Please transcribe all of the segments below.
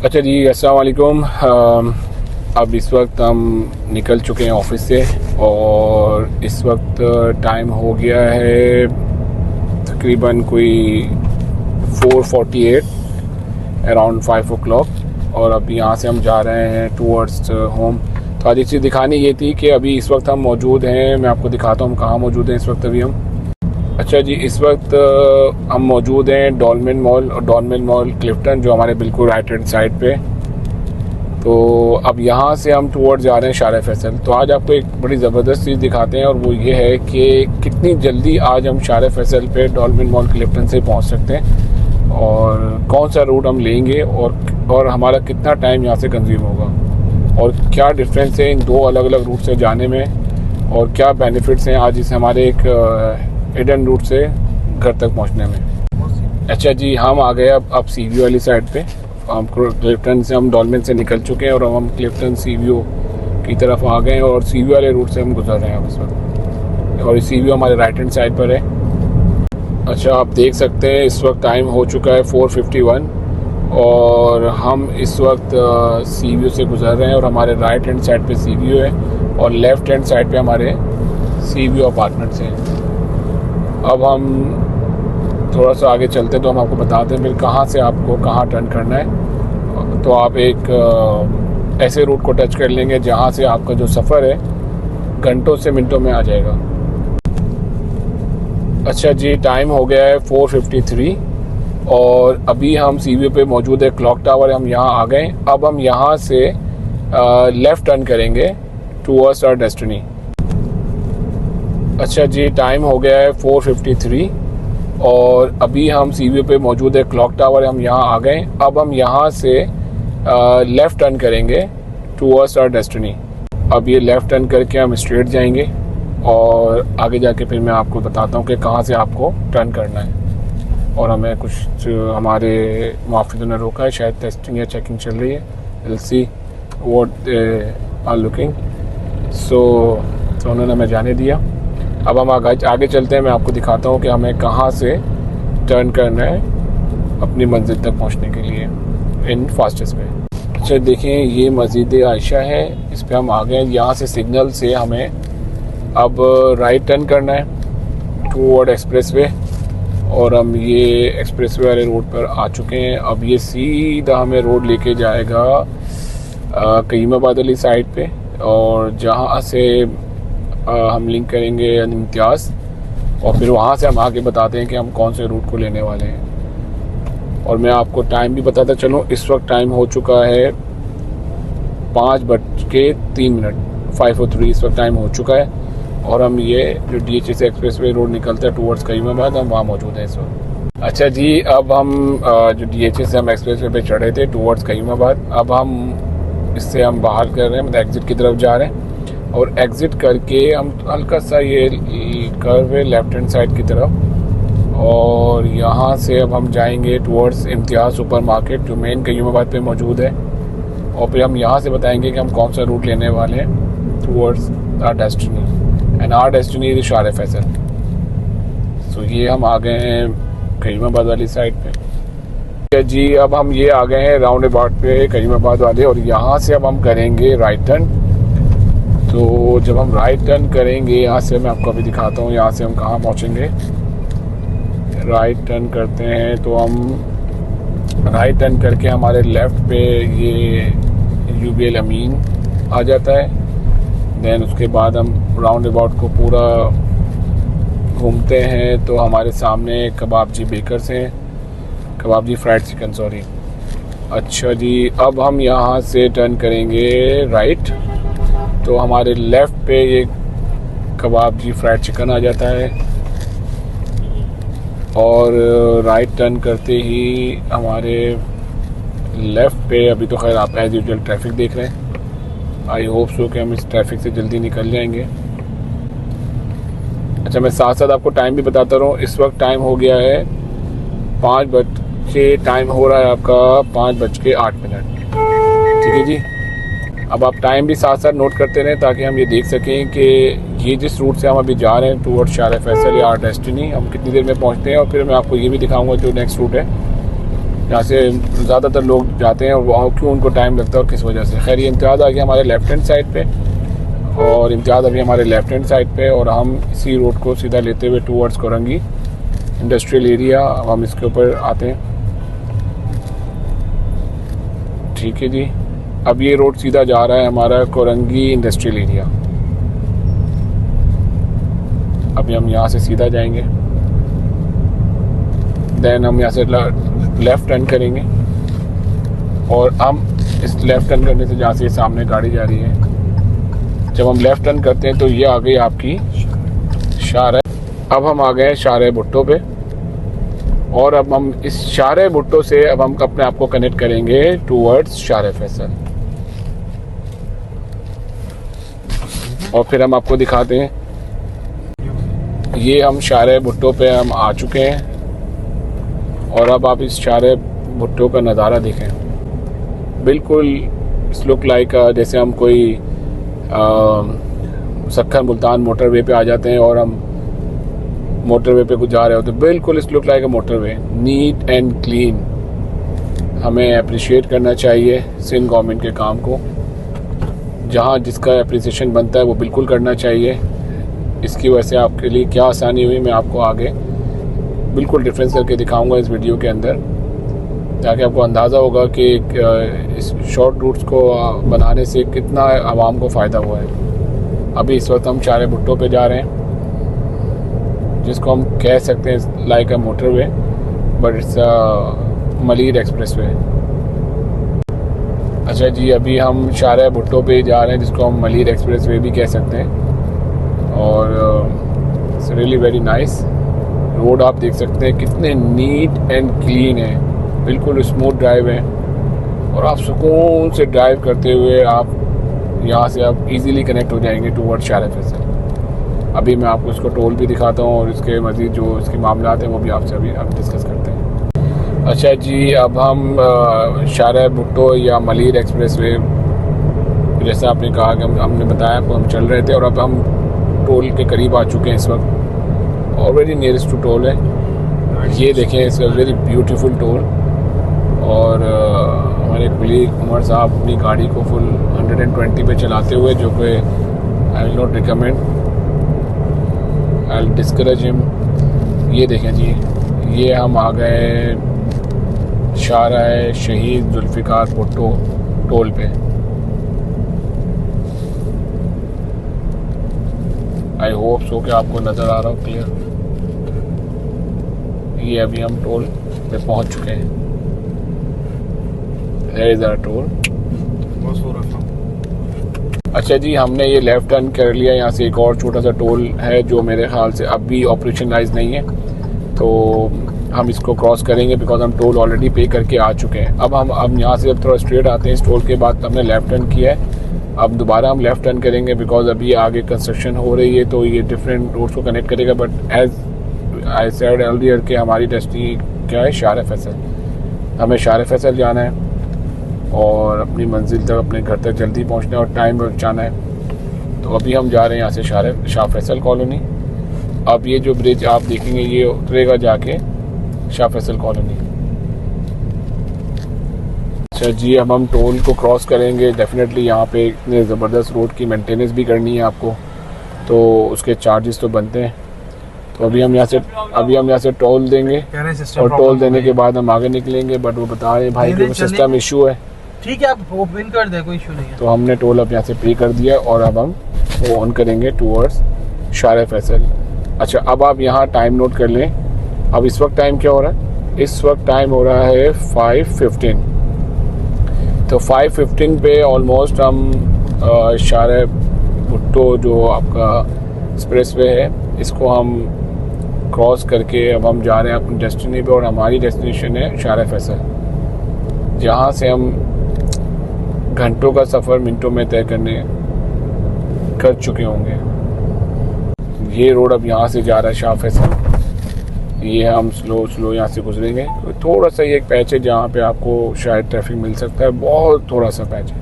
अच्छा जी, अस्सलाम वालेकुम। अब इस वक्त हम निकल चुके हैं ऑफिस से और इस वक्त टाइम हो गया है तकरीबन कोई 4:48 अराउंड 5 o'clock। और अब यहाँ से हम जा रहे हैं टूवर्ड्स होम। तो आज एक चीज़ दिखानी ये थी कि अभी इस वक्त हम मौजूद हैं, मैं आपको दिखाता हूँ हम कहाँ मौजूद हैं इस वक्त। अभी हम अच्छा जी, इस वक्त हम मौजूद हैं डॉल्मेन मॉल, और डॉल्मेन मॉल क्लिफ्टन जो हमारे बिल्कुल राइट हैंड साइड पे। तो अब यहाँ से हम टूवर्ड जा रहे हैं शार फैसल। तो आज आपको एक बड़ी ज़बरदस्त चीज़ दिखाते हैं और वो ये है कि कितनी जल्दी आज हम शार फैसल पे डॉल्मेन मॉल क्लिफ्टन से पहुँच सकते हैं और कौन सा रूट हम लेंगे और हमारा कितना टाइम यहाँ से कंज्यूम होगा और क्या डिफरेंस है इन दो अलग अलग रूट से जाने में और क्या बेनिफिट्स हैं आज इस हमारे एक हिडन रूट से घर तक पहुंचने में। अच्छा जी, हम आ गए अब सीवीओ वाली साइड पे। हम क्लिफ्टन से हम डॉल्मेन से निकल चुके हैं और अब हम क्लिफ्टन सीवीओ की तरफ आ गए हैं और सीवीओ वाले रूट से हम गुजर रहे हैं अब इस वक्त। और सीवीओ हमारे राइट हैंड साइड पर है। अच्छा, आप देख सकते हैं इस वक्त टाइम हो चुका है 4:51 और हम इस वक्त सीवीओ से गुजर रहे हैं और हमारे राइट हैंड साइड पे सीवीओ है और लेफ़्ट हैंड साइड पे हमारे सीवीओ अपार्टमेंट्स हैं। अब हम थोड़ा सा आगे चलते हैं तो हम आपको बताते हैं फिर कहाँ से आपको कहाँ टर्न करना है। तो आप एक ऐसे रूट को टच कर लेंगे जहाँ से आपका जो सफ़र है घंटों से मिनटों में आ जाएगा। अच्छा जी, टाइम हो गया है 4:53 और अभी हम सीवीओ पे मौजूद है, क्लॉक टावर हम यहाँ आ गए। अब हम यहाँ से लेफ़्ट टर्न करेंगे टूवर्ड्स आवर डेस्टिनी। अच्छा जी, टाइम हो गया है 4:53 और अभी हम सीवीओ पे मौजूद है, क्लॉक टावर हम यहाँ आ गए। अब हम यहाँ से लेफ़्ट टर्न करेंगे टूवर्ड्स आवर डेस्टिनी। अब ये लेफ़्ट टर्न करके हम स्ट्रेट जाएंगे और आगे जाके फिर मैं आपको बताता हूँ कि कहाँ से आपको टर्न करना है। और हमें कुछ हमारे मुआफ़िज़ों ने रोका है, शायद टेस्टिंग या चेकिंग चल रही है। Will see what are looking. So उन्होंने हमें जाने दिया। अब हम आगे चलते हैं, मैं आपको दिखाता हूँ कि हमें कहाँ से टर्न करना है अपनी मंजिल तक पहुँचने के लिए इन फास्टेस्ट वे। अच्छा देखें, ये मस्जिद आयशा है, इस पे हम आ गए। यहाँ से सिग्नल से हमें अब राइट टर्न करना है टूवर्ड एक्सप्रेस वे और हम ये एक्सप्रेस वे वाले रोड पर आ चुके हैं। अब ये सीधा हमें रोड लेके जाएगा करीमाबाद वाली साइड पे और जहाँ से हम लिंक करेंगे इम्तियाज़ और फिर वहाँ से हम आगे बताते हैं कि हम कौन से रूट को लेने वाले हैं। और मैं आपको टाइम भी बताता चलूँ, इस वक्त टाइम हो चुका है 5:03, 5:03 इस वक्त टाइम हो चुका है और हम ये जो DHS एक्सप्रेस वे रोड निकलता है टूवर्ड्स करीमाबाद, हम वहाँ मौजूद हैं इस वक्त। अच्छा जी, अब हम जो DHS से हम एक्सप्रेस वे पे चढ़े थे टूवर्ड्स करीमाबाद, अब हम इससे हम बाहर कर रहे हैं, मतलब एग्ज़िट की तरफ जा रहे हैं और एग्ज़िट करके हम हल्का सा ये कर्व है लेफ्ट हैंड साइड की तरफ और यहाँ से अब हम जाएंगे टुवर्ड्स इम्तियाज़ सुपर मार्केट जो मेन करीमाबाद पे मौजूद है और फिर हम यहाँ से बताएंगे कि हम कौन सा रूट लेने वाले हैं towards our destiny and our destiny is शार फैसल। सो ये हम आ गए हैं करीमाबाद वाली साइड पे। जी, अब हम ये आ गए हैं राउंड अबाउट पे करीमाबाद वाले और यहाँ से अब हम करेंगे राइट टर्न। तो जब हम राइट टर्न करेंगे यहाँ से, मैं आपको अभी दिखाता हूँ यहाँ से हम कहाँ पहुँचेंगे। राइट टर्न करते हैं तो हम राइट टर्न करके हमारे लेफ़्ट पे ये UBL अमीन आ जाता है। देन उसके बाद हम राउंड अबाउट को पूरा घूमते हैं तो हमारे सामने कबाब जी बेकर्स हैं, कबाब जी फ्राइड चिकन, सॉरी। अच्छा जी, अब हम यहाँ से टर्न करेंगे राइट तो हमारे लेफ़्ट पे ये कबाब जी फ्राइड चिकन आ जाता है और राइट टर्न करते ही हमारे लेफ़्ट पे अभी तो खैर आप एज़ यूजुअल ट्रैफिक देख रहे हैं। आई होप सो कि हम इस ट्रैफिक से जल्दी निकल जाएंगे। अच्छा, मैं साथ साथ आपको टाइम भी बताता रहूँ, इस वक्त टाइम हो गया है 5 टाइम हो रहा है आपका 5:08। ठीक है जी, अब आप टाइम भी साथ साथ नोट करते रहें ताकि हम ये देख सकें कि ये जिस रूट से हम अभी जा रहे हैं टूवर्ड शार फैसल या आवर डेस्टिनी, हम कितनी देर में पहुंचते हैं और फिर मैं आपको ये भी दिखाऊंगा जो नेक्स्ट रूट है यहाँ से ज़्यादातर लोग जाते हैं और वहाँ क्यों उनको टाइम लगता है और किस वजह से। खैर ये इम्तियाज़ आ गया हमारे लेफ़्ट हैंड साइड पे और इम्तियाज़ अभी हमारे लेफ़्ट हैंड साइड पे और हम इसी रोड को सीधा लेते हुए टूवर्ड्स कोरंगी इंडस्ट्रियल एरिया अब हम इसके ऊपर आते हैं। ठीक है जी, अब ये रोड सीधा जा रहा है हमारा कोरंगी इंडस्ट्रियल एरिया। अभी हम यहाँ से सीधा जाएंगे, देन हम यहाँ से लेफ़्ट टर्न करेंगे और हम इस लेफ़्ट टर्न करने से जहाँ से सामने गाड़ी जा रही है, जब हम लेफ़्ट टर्न करते हैं तो ये आ गई आपकी शाहराह। अब हम आ गए शाहराह भुट्टो पे और अब हम इस शाहराह भुट्टो से अब हम अपने आप को कनेक्ट करेंगे टूवर्ड्स शाहराह फैसल और फिर हम आपको दिखाते हैं। ये हम शाहराह भुट्टो पे हम आ चुके हैं और अब आप इस शाहराह भुट्टो का नज़ारा देखें। बिल्कुल इस लुक लाइक जैसे हम कोई सक्खर मुल्तान मोटरवे पे आ जाते हैं और हम मोटरवे पे कुछ जा रहे होते हैं। बिल्कुल इस look like a motorway, neat and clean. हमें अप्रिशिएट करना चाहिए सिंध गवर्नमेंट के काम को, जहाँ जिसका अप्रिसिएशन बनता है वो बिल्कुल करना चाहिए। इसकी वजह से आपके लिए क्या आसानी हुई मैं आपको आगे बिल्कुल डिफरेंस करके दिखाऊंगा इस वीडियो के अंदर, ताकि आपको अंदाज़ा होगा कि इस शॉर्ट रूट्स को बनाने से कितना आवाम को फ़ायदा हुआ है। अभी इस वक्त हम शाहराह भुट्टो पे जा रहे हैं, जिसको हम कह सकते हैं like a motorway but it's Malir express way. अच्छा जी, अभी हम शाहराह भुट्टो पे जा रहे हैं, जिसको हम मलीर एक्सप्रेस वे भी कह सकते हैं और it's really very nice. Road आप देख सकते हैं कितने नीट एंड क्लीन है, बिल्कुल स्मूथ ड्राइव है और आप सुकून से ड्राइव करते हुए आप यहाँ से आप इजीली कनेक्ट हो जाएंगे टूवर्ड शाहराह फैसल। अभी मैं आपको इसको टोल भी दिखाता हूँ और इसके मज़ीद जो इसके मामलात हैं वो भी आपसे अभी हम डिस्कस करते हैं। अच्छा जी, अब हम शाहराह भुट्टो या मलीर एक्सप्रेस वे, जैसे आपने कहा कि हमने बताया आपको, हम चल रहे थे और अब हम टोल के करीब आ चुके हैं इस वक्त और वेरी नियरेस्ट टू टोल है। ये देखें, it's a very beautiful toll और हमारे कुलीग उमर साहब अपनी गाड़ी को फुल 120 पे चलाते हुए, जो कि I will not recommend, I will discourage him. ये देखें जी, ये हम आ गए शाहराह शहीद जुल्फ़िकार भुट्टो टोल पे। आई होप सो कि आपको नज़र आ रहा हो क्लियर। ये अभी हम टोल पे पहुंच चुके हैं। There is our toll. अच्छा जी, हमने ये लेफ़्ट टर्न कर लिया। यहाँ से एक और छोटा सा टोल है जो मेरे ख्याल से अब भी ऑपरेशनलाइज नहीं है, तो हम इसको क्रॉस करेंगे बिकॉज हम टोल ऑलरेडी पे करके आ चुके हैं। अब यहाँ से थोड़ा स्ट्रेट आते हैं। इस टोल के बाद हमने लेफ़्ट टर्न किया है, अब दोबारा हम लेफ़्ट टर्न करेंगे बिकॉज अभी आगे कंस्ट्रक्शन हो रही है, तो ये डिफरेंट रोड्स को कनेक्ट करेगा। But as I said earlier कि हमारी डेस्टिनी क्या है, शाहराह फैसल। हमें शाहराह फैसल जाना है और अपनी मंजिल तक, अपने घर तक जल्दी पहुंचना है और टाइम पर बचाना है। तो अभी हम जा रहे हैं यहाँ से शाह फैसल कॉलोनी। अब ये जो ब्रिज आप देखेंगे ये उतरेगा जाके शाह फैसल कॉलोनी। अच्छा जी, अब हम टोल को क्रॉस करेंगे। डेफिनेटली यहाँ पे इतने ज़बरदस्त रोड की मेंटेनेंस भी करनी है आपको, तो उसके चार्जेस तो बनते हैं। तो अभी हम यहाँ से टोल देंगे और टोल देने के बाद हम आगे निकलेंगे। बट वो बता रहे हैं भाई कि सिस्टम इशू है। ठीक है, आप ओपन कर दे, कोई इशू नहीं है। तो हमने टोल अब यहाँ से पे कर दिया और अब हम वो ऑन करेंगे टूवर्ड्स शाहराह फैसल। अच्छा, अब आप यहाँ टाइम नोट कर लें। अब इस वक्त टाइम क्या हो रहा है? इस वक्त टाइम हो रहा है 5:15। तो 5:15 पे ऑलमोस्ट हम शाहराह भुट्टो जो आपका एक्सप्रेसवे है, इसको हम क्रॉस करके अब हम जा रहे हैं अपनी डेस्टिनी पे और हमारी डेस्टिनेशन है शाहराह फैसल, जहाँ से हम घंटों का सफ़र मिनटों में तय कर चुके होंगे। ये रोड अब यहाँ से जा रहा है शाह फैसल। ये हम स्लो यहाँ से गुजरेंगे। तो थोड़ा सा ये एक पैच है जहाँ पे आपको शायद ट्रैफिक मिल सकता है, बहुत थोड़ा सा पैच है।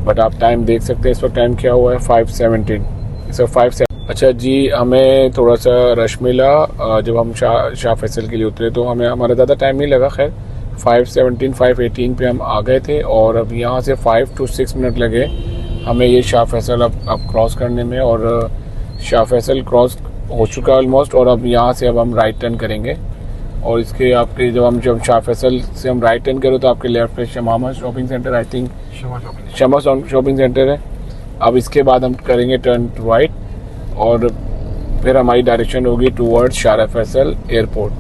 बट आप टाइम देख सकते हैं, इस वक्त टाइम क्या हुआ है 5:17। इस वक्त 5:17। अच्छा जी, हमें थोड़ा सा रश मिला जब हम शाह फैसल के लिए उतरे, तो हमें हमारा ज़्यादा टाइम नहीं लगा। खैर 5:17 5:18 पे हम आ गए थे और अब यहाँ से 5 to 6 मिनट लगे हमें ये शाह फैसल अब क्रॉस करने में। और शाह फैसल क्रॉस हो चुका है ऑलमोस्ट, और अब यहाँ से अब हम राइट टर्न करेंगे। और इसके आपके जब शाह फैसल से हम राइट टर्न करें तो आपके लेफ्ट पे शमामा shopping centre, I think Shama shopping centre है। अब इसके बाद हम करेंगे टर्न टू राइट और फिर हमारी डायरेक्शन होगी टूवर्ड्स शाह फैसल एयरपोर्ट।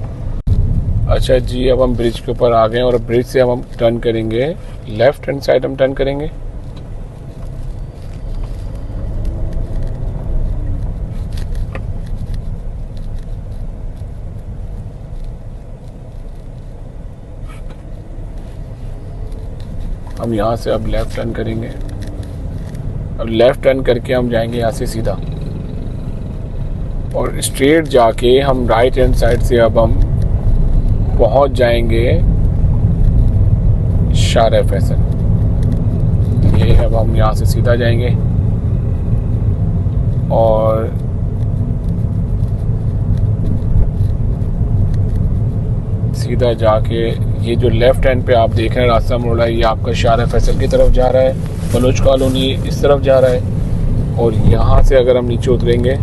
अच्छा जी, अब हम ब्रिज के ऊपर आ गए और ब्रिज से अब हम टर्न करेंगे, लेफ्ट हैंड साइड हम टर्न करेंगे। हम यहाँ से अब लेफ्ट टर्न करेंगे। अब लेफ्ट टर्न करके हम जाएंगे यहाँ से सीधा और स्ट्रेट जाके हम राइट हैंड साइड से अब हम पहुँच जाएंगे शाह फैसल। ये अब हम यहाँ से सीधा जाएंगे और सीधा जाके ये जो लेफ्ट हैंड पे आप देख रहे हैं रास्ता मोड़ रहा है, ये आपका शाह फैसल की तरफ जा रहा है। बलोच कॉलोनी इस तरफ जा रहा है और यहाँ से अगर हम नीचे उतरेंगे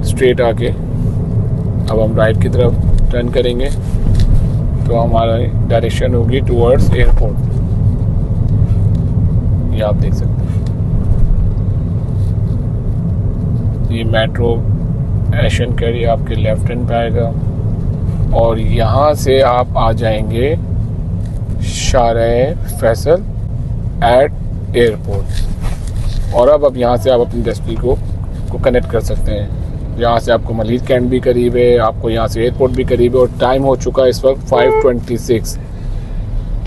स्ट्रेट आके अब हम राइट की तरफ टर्न करेंगे तो हमारा डायरेक्शन होगी टूवर्ड्स एयरपोर्ट। ये आप देख सकते हैं, ये मेट्रो एशियन कैरी आपके लेफ्ट हैंड पे आएगा और यहाँ से आप आ जाएंगे शाह फैसल एट एयरपोर्ट। और अब यहाँ से आप अपनी डेस्टिनेशन को कनेक्ट कर सकते हैं। यहाँ से आपको मलीर कैंट भी करीब है, आपको यहाँ से एयरपोर्ट भी करीब है और टाइम हो चुका है इस वक्त 5:26।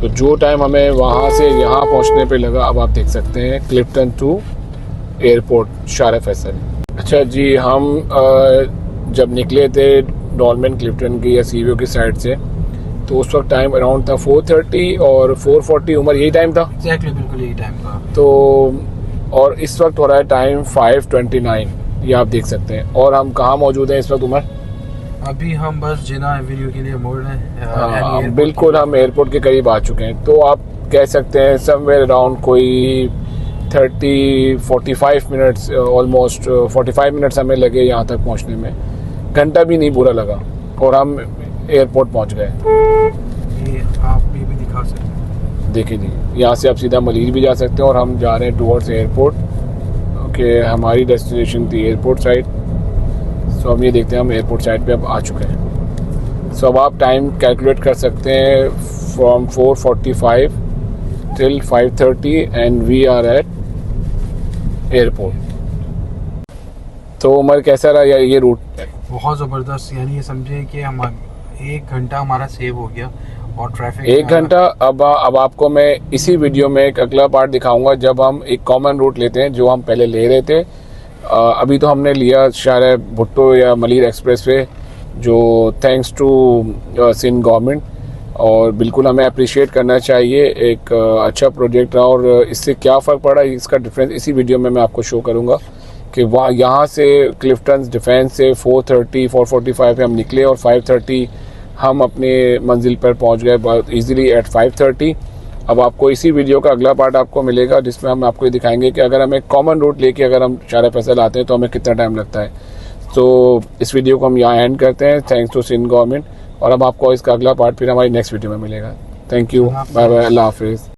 तो जो टाइम हमें वहाँ से यहाँ पहुँचने पे लगा अब आप देख सकते हैं क्लिफ्टन टू एयरपोर्ट शाह फैसल। अच्छा जी, हम जब निकले थे डॉलमेन क्लिफ्टन की या सीवीओ की साइड से तो उस वक्त टाइम अराउंड था 4:30 और 4:40 उमर यही टाइम था। एग्जैक्टली बिल्कुल यही टाइम था। तो और इस वक्त हो रहा है टाइम 5:29, ये आप देख सकते हैं। और हम कहाँ मौजूद हैं इस वक्त उमर? अभी हम बस जिना एवेन्यू के लिए मोड़ रहे हैं। हाँ, बिल्कुल हम एयरपोर्ट के करीब आ चुके हैं। तो आप कह सकते हैं समवेयर अराउंड कोई 30-45 मिनट्स, ऑलमोस्ट 45 मिनट्स हमें लगे यहाँ तक पहुँचने में। घंटा भी नहीं बुरा लगा और हम एयरपोर्ट पहुँच गए। ये आप भी दिखा सकते हैं, देखिए जी, यहाँ से आप सीधा मलीर भी जा सकते हैं और हम जा रहे हैं टूवर्ड्स एयरपोर्ट। ओके, हमारी डेस्टिनेशन थी एयरपोर्ट साइड। सो हम ये देखते हैं हम एयरपोर्ट साइड पे अब आ चुके हैं। सो अब आप टाइम कैलकुलेट कर सकते हैं from 4:45 till 5:30 and we are at airport. तो उमर कैसा रहा ये रूट? बहुत ज़बरदस्त। यानी ये समझे कि हम 1 घंटा हमारा सेव हो गया और ट्रैफिक 1 घंटा। अब आपको मैं इसी वीडियो में एक अगला पार्ट दिखाऊंगा जब हम एक कॉमन रूट लेते हैं जो हम पहले ले रहे थे। अभी तो हमने लिया शाह भुट्टो या मलीर एक्सप्रेस वे, जो थैंक्स टू सिंध गवर्नमेंट, और बिल्कुल हमें अप्रिशिएट करना चाहिए। एक अच्छा प्रोजेक्ट रहा और इससे क्या फ़र्क पड़ा इसका डिफरेंस इसी वीडियो में मैं आपको शो करूँगा कि वहाँ यहाँ से क्लिफ्टन डिफेंस से 4:45 पे हम निकले और 5:30 हम अपने मंजिल पर पहुँच गए बहुत इजीली एट 5:30। अब आपको इसी वीडियो का अगला पार्ट आपको मिलेगा जिसमें हम आपको ये दिखाएंगे कि अगर हम एक कॉमन रूट लेके अगर हम शाह फैसल आते हैं तो हमें कितना टाइम लगता है। तो इस वीडियो को हम यहाँ एंड करते हैं, थैंक्स टू सिंध गवर्नमेंट। और अब आपको इसका अगला पार्ट फिर हमारी नेक्स्ट वीडियो में मिलेगा। थैंक यू, बाय बाय, अल्लाह हाफिज़।